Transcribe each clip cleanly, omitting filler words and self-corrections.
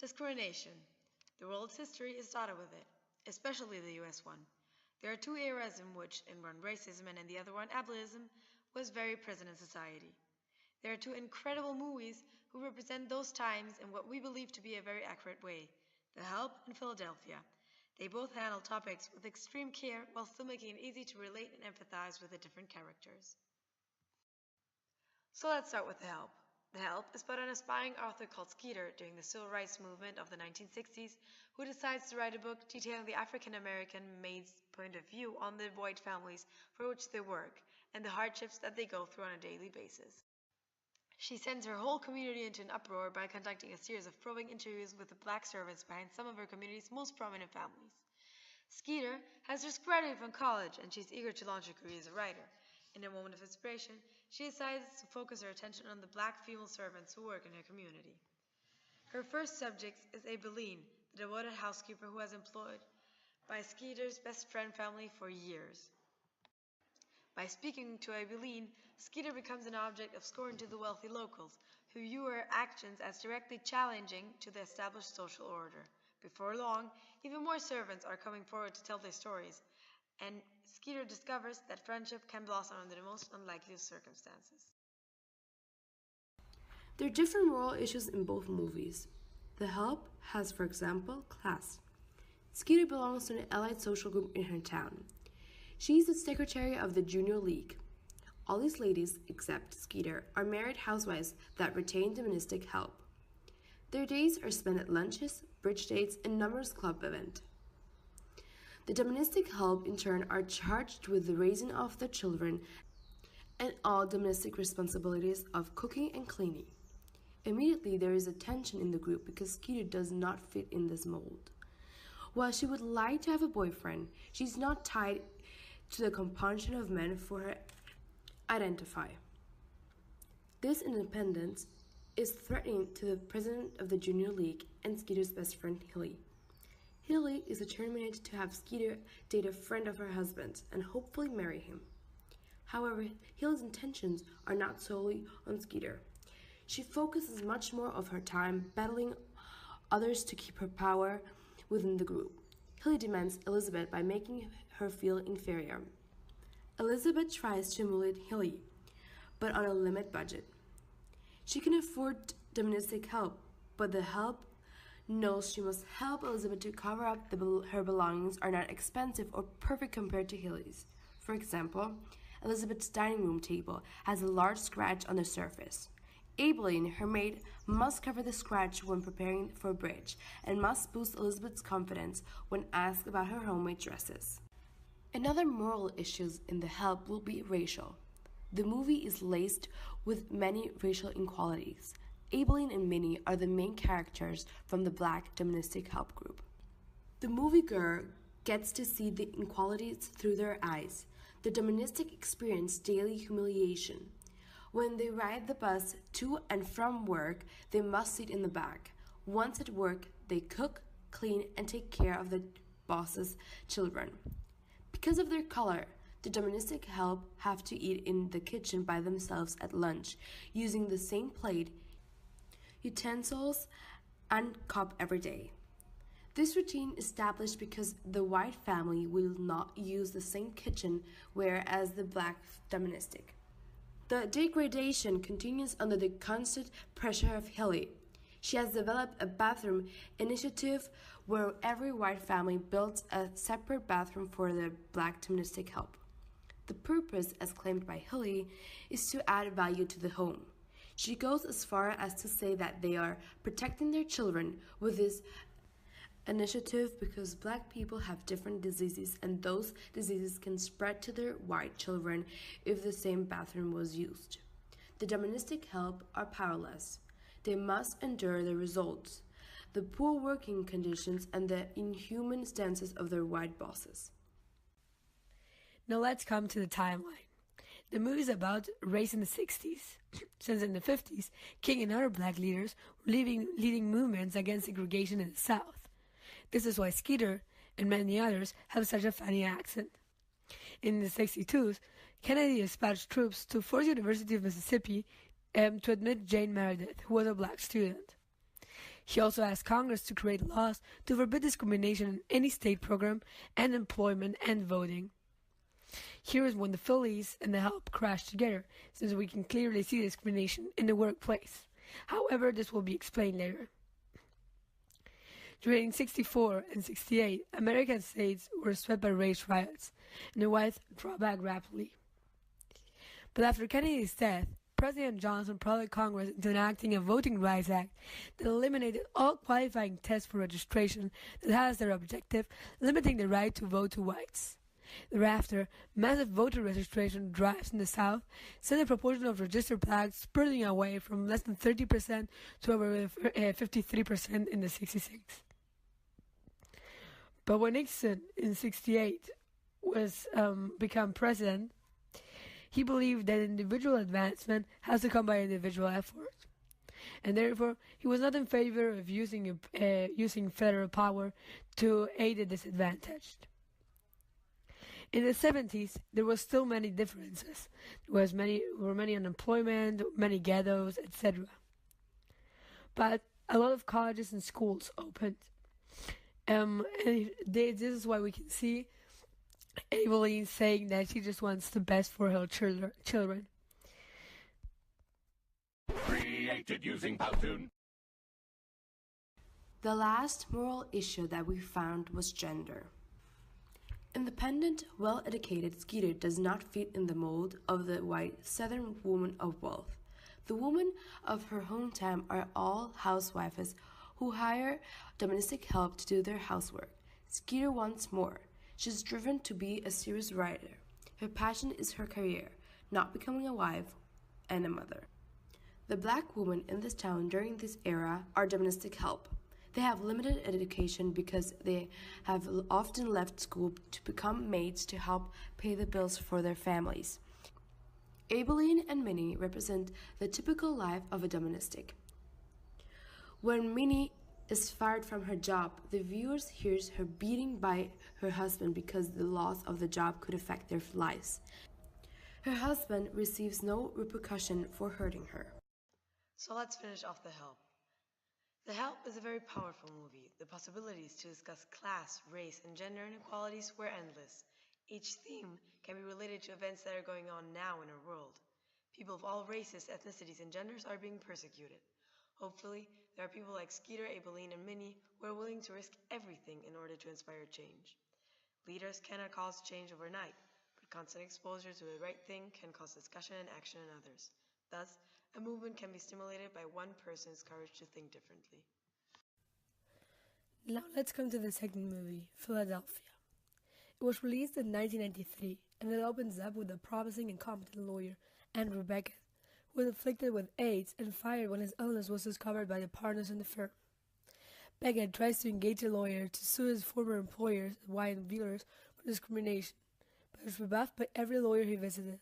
Discrimination. The world's history is dotted with it, especially the US one. There are two eras in which in one racism and in the other one ableism was very present in society. There are two incredible movies who represent those times in what we believe to be a very accurate way, The Help and Philadelphia. They both handle topics with extreme care while still making it easy to relate and empathize with the different characters. So let's start with The Help. The Help is about an aspiring author called Skeeter during the civil rights movement of the 1960s who decides to write a book detailing the African American maid's point of view on the white families for which they work and the hardships that they go through on a daily basis. She sends her whole community into an uproar by conducting a series of probing interviews with the black servants behind some of her community's most prominent families. Skeeter has just graduated from college and she's eager to launch a career as a writer. In a moment of inspiration, she decides to focus her attention on the black female servants who work in her community. Her first subject is Aibileen, the devoted housekeeper who was employed by Skeeter's best friend family for years. By speaking to Aibileen, Skeeter becomes an object of scorn to the wealthy locals, who view her actions as directly challenging to the established social order. Before long, even more servants are coming forward to tell their stories, and Skeeter discovers that friendship can blossom under the most unlikely of circumstances. There are different moral issues in both movies. The Help has, for example, class. Skeeter belongs to an allied social group in her town. She's the secretary of the Junior League. All these ladies, except Skeeter, are married housewives that retain domestic help. Their days are spent at lunches, bridge dates, and numbers club events. The domestic help, in turn, are charged with the raising of the children and all domestic responsibilities of cooking and cleaning. Immediately, there is a tension in the group because Skeeter does not fit in this mold. While she would like to have a boyfriend, she's not tied to the compunction of men for her identify. This independence is threatening to the president of the Junior League and Skeeter's best friend, Hilly. Hilly is determined to have Skeeter date a friend of her husband and hopefully marry him. However, Hilly's intentions are not solely on Skeeter. She focuses much more of her time battling others to keep her power within the group. Hilly demands Elizabeth by making her feel inferior. Elizabeth tries to emulate Hilly, but on a limited budget. She can afford domestic help, but the help knows she must help Elizabeth to cover up her belongings are not expensive or perfect compared to Hilly's. For example, Elizabeth's dining room table has a large scratch on the surface. Aibileen, her maid, must cover the scratch when preparing for bridge and must boost Elizabeth's confidence when asked about her homemade dresses. Another moral issue in The Help will be racial. The movie is laced with many racial inequalities. Aibileen and Minnie are the main characters from the black domestic help group. The moviegoer gets to see the inequalities through their eyes. The domestic experience daily humiliation. When they ride the bus to and from work, they must sit in the back. Once at work, they cook, clean, and take care of the boss's children. Because of their color, the domestic help have to eat in the kitchen by themselves at lunch, using the same plate, utensils, and cup every day. This routine is established because the white family will not use the same kitchen, whereas the black domestic. The degradation continues under the constant pressure of Hilly. She has developed a bathroom initiative where every white family builds a separate bathroom for the black domestic help. The purpose, as claimed by Hilly, is to add value to the home. She goes as far as to say that they are protecting their children with this initiative because black people have different diseases and those diseases can spread to their white children if the same bathroom was used. The domestic help are powerless. They must endure the results, the poor working conditions and the inhuman stances of their white bosses. Now let's come to the timeline. The movie is about race in the 60s, since in the 50s, King and other black leaders were leading movements against segregation in the South. This is why Skeeter and many others have such a funny accent. In the 62s, Kennedy dispatched troops to force University of Mississippi to admit Jane Meredith, who was a black student. He also asked Congress to create laws to forbid discrimination in any state program and employment and voting. Here is when the Phillies and the HELP crash together, since we can clearly see discrimination in the workplace. However, this will be explained later. During 64 and 68, American states were swept by race riots, and the Whites drew back rapidly. But after Kennedy's death, President Johnson prodded Congress into enacting a Voting Rights Act that eliminated all qualifying tests for registration that had as their objective limiting the right to vote to whites. Thereafter, massive voter registration drives in the South sent the proportion of registered blacks spurting away from less than 30% to over 53% in the 66. But when Nixon in 68 was become president, he believed that individual advancement has to come by individual effort, and therefore he was not in favor of using federal power to aid the disadvantaged. In the 70s, there were still many differences. There were many unemployment, many ghettos, etc. But a lot of colleges and schools opened. And this is why we can see Evelyn saying that she just wants the best for her children. Created using Powtoon. The last moral issue that we found was gender. Independent, well-educated Skeeter does not fit in the mold of the white Southern woman of wealth. The women of her hometown are all housewives who hire domestic help to do their housework. Skeeter wants more. She's driven to be a serious writer. Her passion is her career, not becoming a wife and a mother. The black women in this town during this era are domestic help. They have limited education because they have often left school to become maids to help pay the bills for their families. Abilene and Minnie represent the typical life of a domestic. When Minnie is fired from her job, the viewers hears her beating by her husband because the loss of the job could affect their lives. Her husband receives no repercussion for hurting her. So let's finish off The Help. The Help is a very powerful movie. The possibilities to discuss class, race, and gender inequalities were endless. Each theme can be related to events that are going on now in our world. People of all races, ethnicities, and genders are being persecuted. Hopefully, there are people like Skeeter, Abilene, and Minnie who are willing to risk everything in order to inspire change. Leaders cannot cause change overnight, but constant exposure to the right thing can cause discussion and action in others. Thus, a movement can be stimulated by one person's courage to think differently. Now let's come to the second movie, Philadelphia. It was released in 1993, and it opens up with a promising and competent lawyer, Andrew Beckett, who was afflicted with AIDS and fired when his illness was discovered by the partners in the firm. Beckett tries to engage a lawyer to sue his former employers, Wyatt Wheelers, for discrimination, but is rebuffed by every lawyer he visited.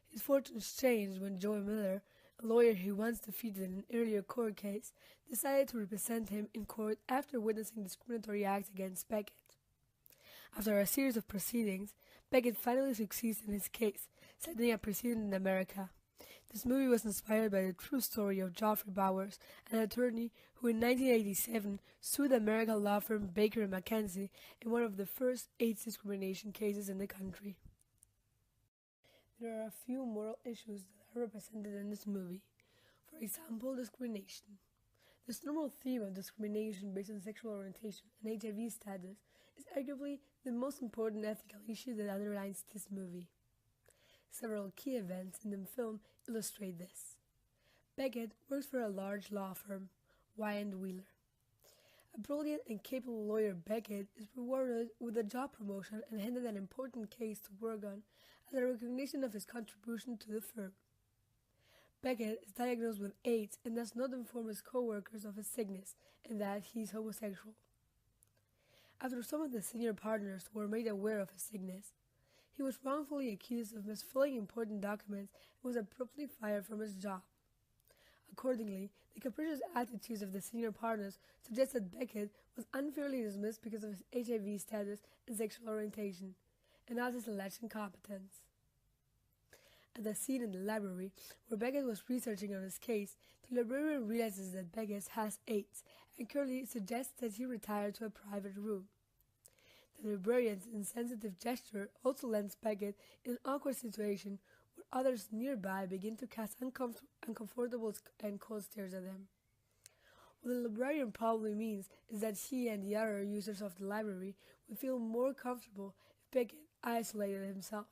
His fortunes changed when Joey Miller, a lawyer he once defeated in an earlier court case, decided to represent him in court after witnessing discriminatory acts against Beckett. After a series of proceedings, Beckett finally succeeds in his case, setting a precedent in America. This movie was inspired by the true story of Geoffrey Bowers, an attorney who in 1987 sued the American law firm Baker & McKenzie in one of the first AIDS discrimination cases in the country. There are a few moral issues that are represented in this movie. For example, discrimination. This normal theme of discrimination based on sexual orientation and HIV status is arguably the most important ethical issue that underlines this movie. Several key events in the film illustrate this. Beckett works for a large law firm, Wyatt Wheeler. A brilliant and capable lawyer, Beckett is rewarded with a job promotion and handed an important case to work on as a recognition of his contribution to the firm. Beckett is diagnosed with AIDS and does not inform his co-workers of his sickness and that he is homosexual. After some of the senior partners were made aware of his sickness, he was wrongfully accused of misfilling important documents and was abruptly fired from his job. Accordingly, the capricious attitudes of the senior partners suggest that Beckett was unfairly dismissed because of his HIV status and sexual orientation, and not his alleged incompetence. At the scene in the library where Beckett was researching on his case, the librarian realizes that Beckett has AIDS and currently suggests that he retire to a private room. The librarian's insensitive gesture also lands Beckett in an awkward situation where others nearby begin to cast uncomfortable and cold stares at him. What the librarian probably means is that he and the other users of the library would feel more comfortable if Beckett isolated himself.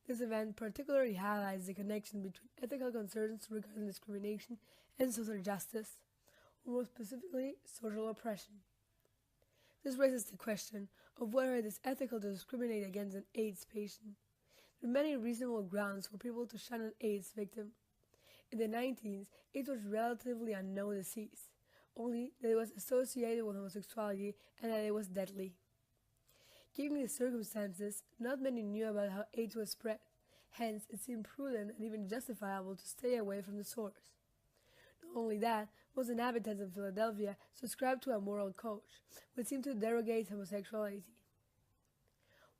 This event particularly highlights the connection between ethical concerns regarding discrimination and social justice, or more specifically, social oppression. This raises the question of whether it is ethical to discriminate against an AIDS patient. There are many reasonable grounds for people to shun an AIDS victim. In the 1990s, AIDS was a relatively unknown disease, only that it was associated with homosexuality and that it was deadly. Given the circumstances, not many knew about how AIDS was spread. Hence, it seemed prudent and even justifiable to stay away from the source. Not only that, most inhabitants of Philadelphia subscribed to a moral code, which seemed to derogate homosexuality.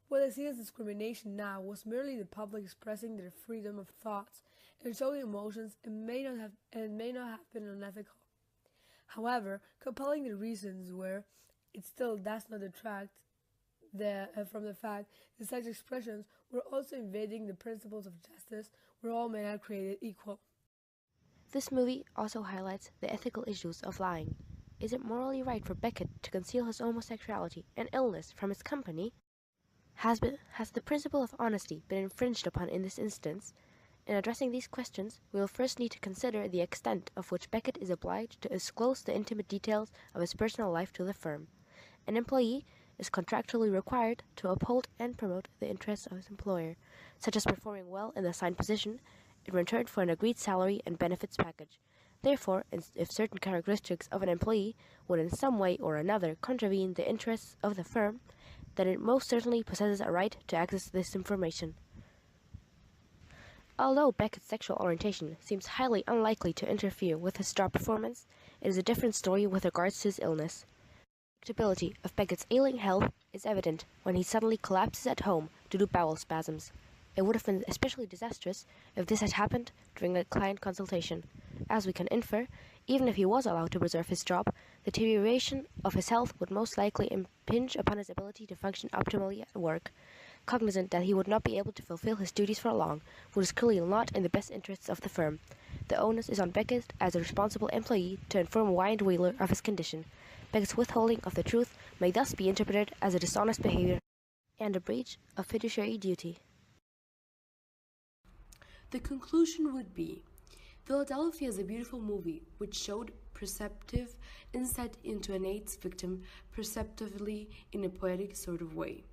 What is seen as discrimination now was merely the public expressing their freedom of thoughts and showing emotions and may not have been unethical. However, compelling the reasons were, it still does not detract from the fact that such expressions were also invading the principles of justice where all men are created equal. This movie also highlights the ethical issues of lying. Is it morally right for Beckett to conceal his homosexuality and illness from his company? Has the principle of honesty been infringed upon in this instance? In addressing these questions, we will first need to consider the extent of which Beckett is obliged to disclose the intimate details of his personal life to the firm. An employee is contractually required to uphold and promote the interests of his employer, such as performing well in the assigned position in return for an agreed salary and benefits package. Therefore, if certain characteristics of an employee would in some way or another contravene the interests of the firm, then it most certainly possesses a right to access this information. Although Beckett's sexual orientation seems highly unlikely to interfere with his job performance, it is a different story with regards to his illness. The predictability of Beckett's ailing health is evident when he suddenly collapses at home due to bowel spasms. It would have been especially disastrous if this had happened during a client consultation. As we can infer, even if he was allowed to preserve his job, the deterioration of his health would most likely impinge upon his ability to function optimally at work. Cognizant that he would not be able to fulfill his duties for long, which is clearly not in the best interests of the firm, the onus is on Beckett as a responsible employee to inform Wyatt Wheeler of his condition. Beckett's withholding of the truth may thus be interpreted as a dishonest behavior and a breach of fiduciary duty. The conclusion would be, Philadelphia is a beautiful movie which showed perceptive insight into an AIDS victim perceptively in a poetic sort of way.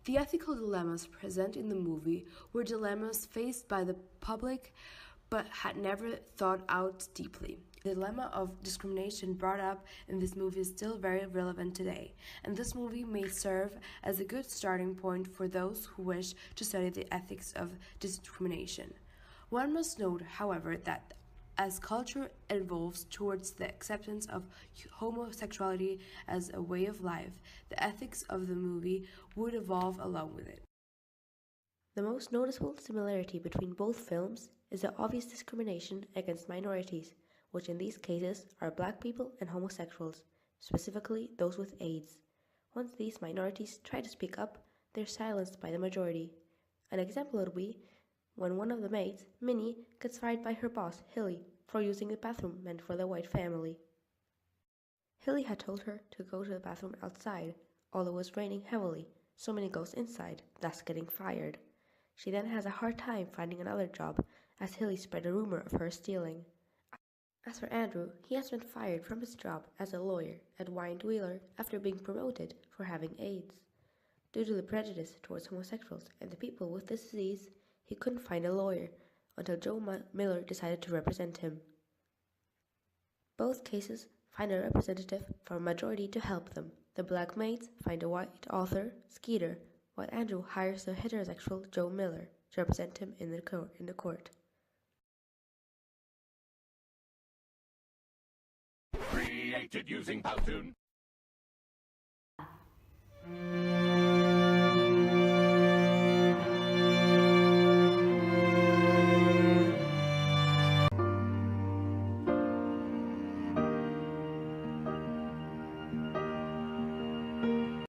The ethical dilemmas present in the movie were dilemmas faced by the public but had never thought out deeply. The dilemma of discrimination brought up in this movie is still very relevant today, and this movie may serve as a good starting point for those who wish to study the ethics of discrimination. One must note, however, that as culture evolves towards the acceptance of homosexuality as a way of life, the ethics of the movie would evolve along with it. The most noticeable similarity between both films is the obvious discrimination against minorities, which in these cases are black people and homosexuals, specifically those with AIDS. Once these minorities try to speak up, they're silenced by the majority. An example would be when one of the maids, Minnie, gets fired by her boss, Hilly, for using the bathroom meant for the white family. Hilly had told her to go to the bathroom outside, although it was raining heavily, so Minnie goes inside, thus getting fired. She then has a hard time finding another job, as Hilly spread a rumor of her stealing. As for Andrew, he has been fired from his job as a lawyer at Wyatt Wheeler after being promoted for having AIDS. Due to the prejudice towards homosexuals and the people with this disease, he couldn't find a lawyer until Joe Miller decided to represent him. Both cases find a representative from a majority to help them. The black maids find a white author, Skeeter, while Andrew hires the heterosexual Joe Miller to represent him in the court. Created using Powtoon.